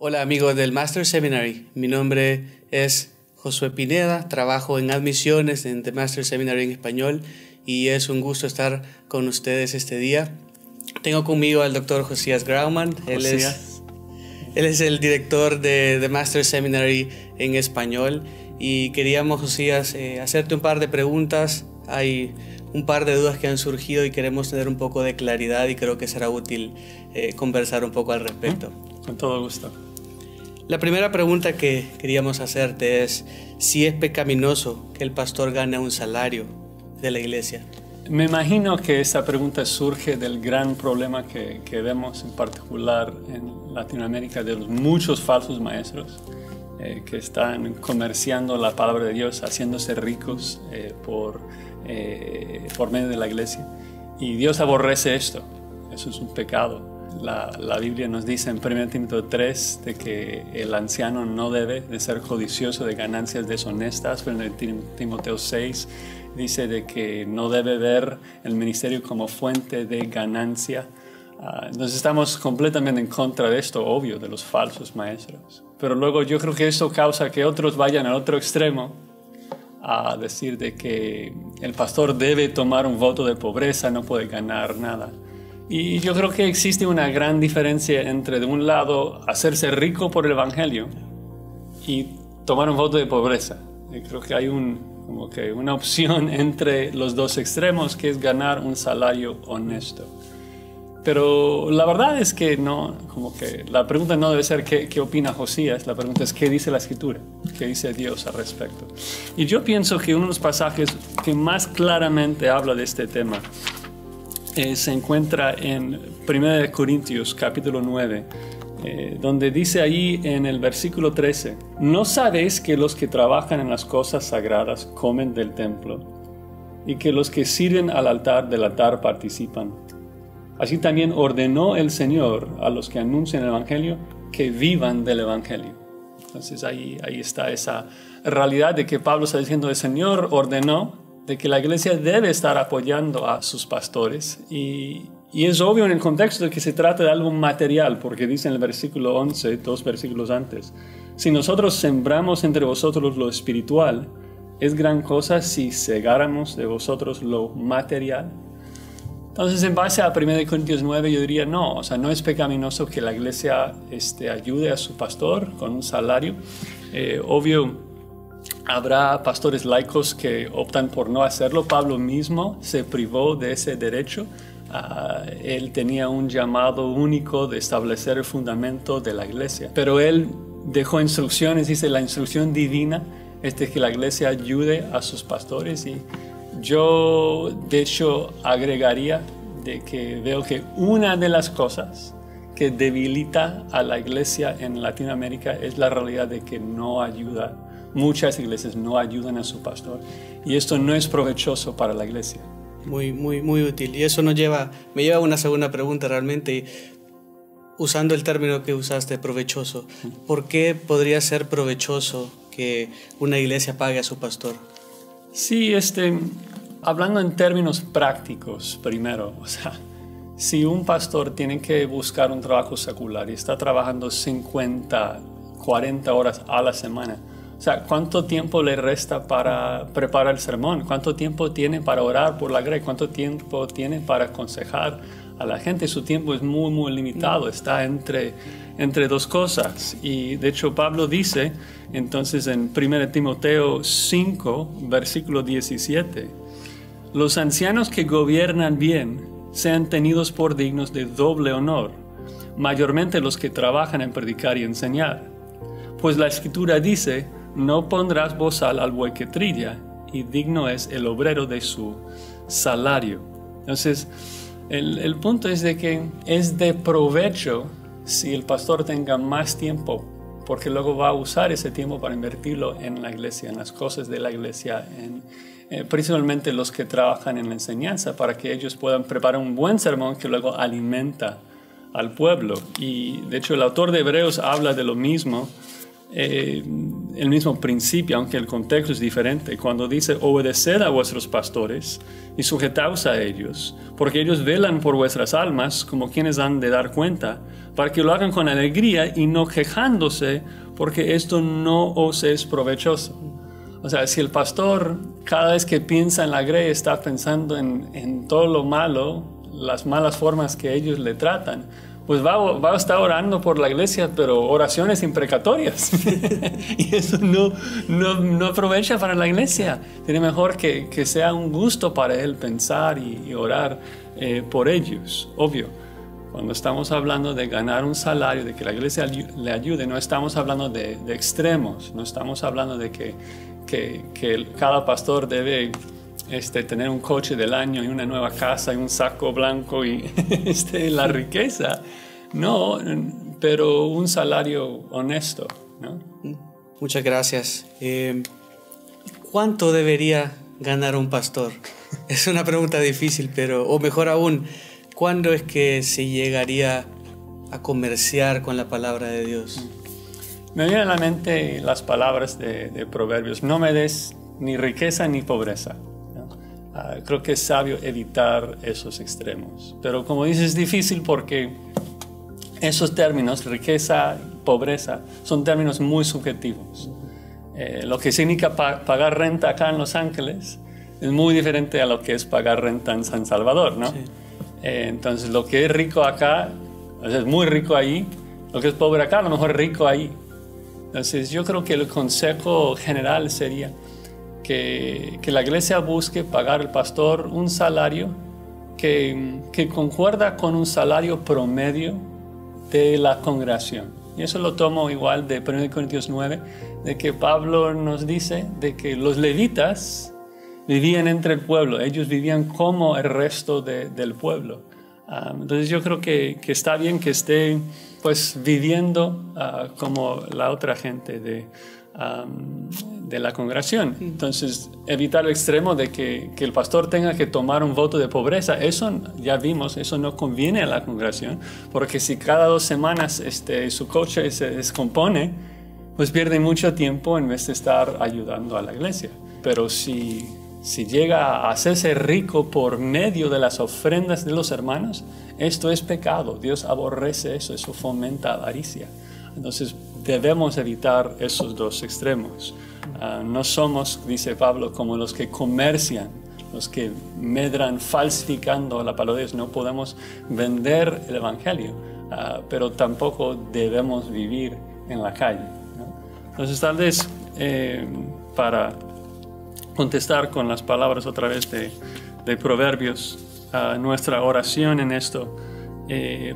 Hola amigos del Master Seminary, mi nombre es Josué Pineda, trabajo en admisiones en The Master Seminary en español y es un gusto estar con ustedes este día. Tengo conmigo al Dr. Josías Grauman, él es el director de The Master Seminary en español y queríamos, Josías, hacerte un par de preguntas. Hay un par de dudas que han surgido y queremos tener un poco de claridad y creo que será útil conversar un poco al respecto. Con todo gusto. La primera pregunta que queríamos hacerte es si es pecaminoso que el pastor gane un salario de la iglesia. Me imagino que esa pregunta surge del gran problema que vemos en particular en Latinoamérica de los muchos falsos maestros que están comerciando la palabra de Dios, haciéndose ricos por medio de la iglesia. Y Dios aborrece esto. Eso es un pecado. La Biblia nos dice en 1 Timoteo 3 de que el anciano no debe de ser codicioso de ganancias deshonestas. Pero en Timoteo 6 dice de que no debe ver el ministerio como fuente de ganancia. Entonces estamos completamente en contra de esto, obvio, de los falsos maestros. Pero luego yo creo que esto causa que otros vayan al otro extremo a decir de que el pastor debe tomar un voto de pobreza, no puede ganar nada. Y yo creo que existe una gran diferencia entre, de un lado, hacerse rico por el evangelio y tomar un voto de pobreza. Y creo que hay una opción entre los dos extremos, que es ganar un salario honesto. Pero la verdad es que no, la pregunta no debe ser qué opina Josías, la pregunta es qué dice la Escritura, qué dice Dios al respecto. Y yo pienso que uno de los pasajes que más claramente habla de este tema se encuentra en 1 Corintios capítulo 9, donde dice ahí en el versículo 13: ¿No sabéis que los que trabajan en las cosas sagradas comen del templo, y que los que sirven al altar del altar participan? Así también ordenó el Señor a los que anuncian el Evangelio que vivan del Evangelio. Entonces ahí está esa realidad de que Pablo está diciendo: el Señor ordenó de que la iglesia debe estar apoyando a sus pastores, y es obvio en el contexto de que se trata de algo material, porque dice en el versículo 11, 2 versículos antes: si nosotros sembramos entre vosotros lo espiritual, es gran cosa si segáramos de vosotros lo material. Entonces, en base a 1 Corintios 9, yo diría no es pecaminoso que la iglesia ayude a su pastor con un salario. Obvio, habrá pastores laicos que optan por no hacerlo. Pablo mismo se privó de ese derecho. Él tenía un llamado único de establecer el fundamento de la iglesia. Pero él dejó instrucciones, dice la instrucción divina es de que la iglesia ayude a sus pastores. Y yo, de hecho, agregaría de que veo que una de las cosas que debilita a la iglesia en Latinoamérica es la realidad de que muchas iglesias no ayudan a su pastor, y esto no es provechoso para la iglesia. Muy útil. Y eso me lleva a una segunda pregunta realmente, usando el término que usaste, provechoso. ¿Por qué podría ser provechoso que una iglesia pague a su pastor? Sí, hablando en términos prácticos primero, si un pastor tiene que buscar un trabajo secular y está trabajando 50, 40 horas a la semana, ¿cuánto tiempo le resta para preparar el sermón? ¿Cuánto tiempo tiene para orar por la grey? ¿Cuánto tiempo tiene para aconsejar a la gente? Su tiempo es muy limitado, está entre dos cosas. Y de hecho Pablo dice entonces en 1 Timoteo 5, versículo 17: los ancianos que gobiernan bien sean tenidos por dignos de doble honor, mayormente los que trabajan en predicar y enseñar. Pues la Escritura dice: no pondrás bozal al buey que trilla, y digno es el obrero de su salario. Entonces, el punto es de que es de provecho si el pastor tenga más tiempo, porque luego va a usar ese tiempo para invertirlo en la iglesia, en las cosas de la iglesia, principalmente los que trabajan en la enseñanza, para que ellos puedan preparar un buen sermón que luego alimenta al pueblo. Y de hecho el autor de Hebreos habla de lo mismo. el mismo principio, aunque el contexto es diferente. Cuando dice, obedeced a vuestros pastores y sujetaos a ellos, porque ellos velan por vuestras almas como quienes han de dar cuenta, para que lo hagan con alegría y no quejándose, porque esto no os es provechoso. O sea, si el pastor cada vez que piensa en la grey está pensando en todo lo malo, las malas formas que ellos le tratan, pues va a estar orando por la iglesia, pero oraciones imprecatorias. Y eso no aprovecha para la iglesia. Sería mejor que sea un gusto para él pensar y orar por ellos. Obvio, cuando estamos hablando de ganar un salario, de que la iglesia le ayude, no estamos hablando de extremos. No estamos hablando de que cada pastor debe tener un coche del año y una nueva casa y un saco blanco y la riqueza. No, pero un salario honesto, ¿no? Muchas gracias. ¿Cuánto debería ganar un pastor? Es una pregunta difícil, o mejor aún, ¿cuándo es que se llegaría a comerciar con la palabra de Dios? Me vienen a la mente las palabras de Proverbios: no me des ni riqueza ni pobreza. Creo que es sabio evitar esos extremos. Pero como dices, es difícil porque esos términos, riqueza, pobreza, son términos muy subjetivos. Lo que significa pagar renta acá en Los Ángeles es muy diferente a lo que es pagar renta en San Salvador, ¿no? Sí. Entonces, lo que es rico acá, o sea, es muy rico ahí. Lo que es pobre acá, a lo mejor es rico ahí. Entonces, yo creo que el consejo general sería que la iglesia busque pagar al pastor un salario que concuerda con un salario promedio de la congregación. Y eso lo tomo igual de 1 Corintios 9, de que Pablo nos dice de que los levitas vivían entre el pueblo, ellos vivían como el resto del pueblo. Entonces yo creo que está bien que esté pues viviendo como la otra gente de la congregación. Entonces evitar el extremo de que el pastor tenga que tomar un voto de pobreza, eso ya vimos, eso no conviene a la congregación, porque si cada 2 semanas su coche se descompone, pues pierde mucho tiempo en vez de estar ayudando a la iglesia. Pero si llega a hacerse rico por medio de las ofrendas de los hermanos, esto es pecado. Dios aborrece eso, eso fomenta avaricia. Entonces debemos evitar esos 2 extremos. No somos, dice Pablo, como los que comercian, los que medran falsificando la palabra de Dios. No podemos vender el evangelio, pero tampoco debemos vivir en la calle, ¿no? Entonces tal vez para contestar con las palabras otra vez de Proverbios, nuestra oración en esto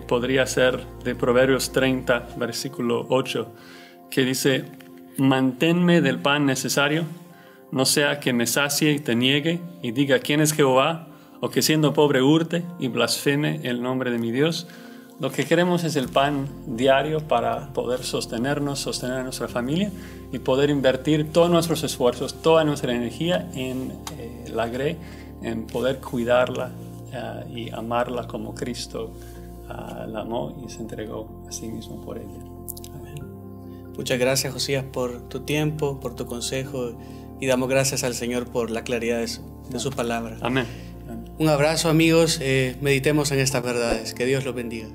podría ser de Proverbios 30, versículo 8, que dice: manténme del pan necesario, no sea que me sacie y te niegue y diga quién es Jehová, o que siendo pobre hurte y blasfeme el nombre de mi Dios. Lo que queremos es el pan diario para poder sostenernos, sostener a nuestra familia y poder invertir todos nuestros esfuerzos, toda nuestra energía en la grey, en poder cuidarla y amarla como Cristo la amó y se entregó a sí mismo por ella. Amén. Muchas gracias, Josías, por tu tiempo, por tu consejo, y damos gracias al Señor por la claridad de su palabra. Amén. Un abrazo, amigos. Meditemos en estas verdades. Que Dios los bendiga.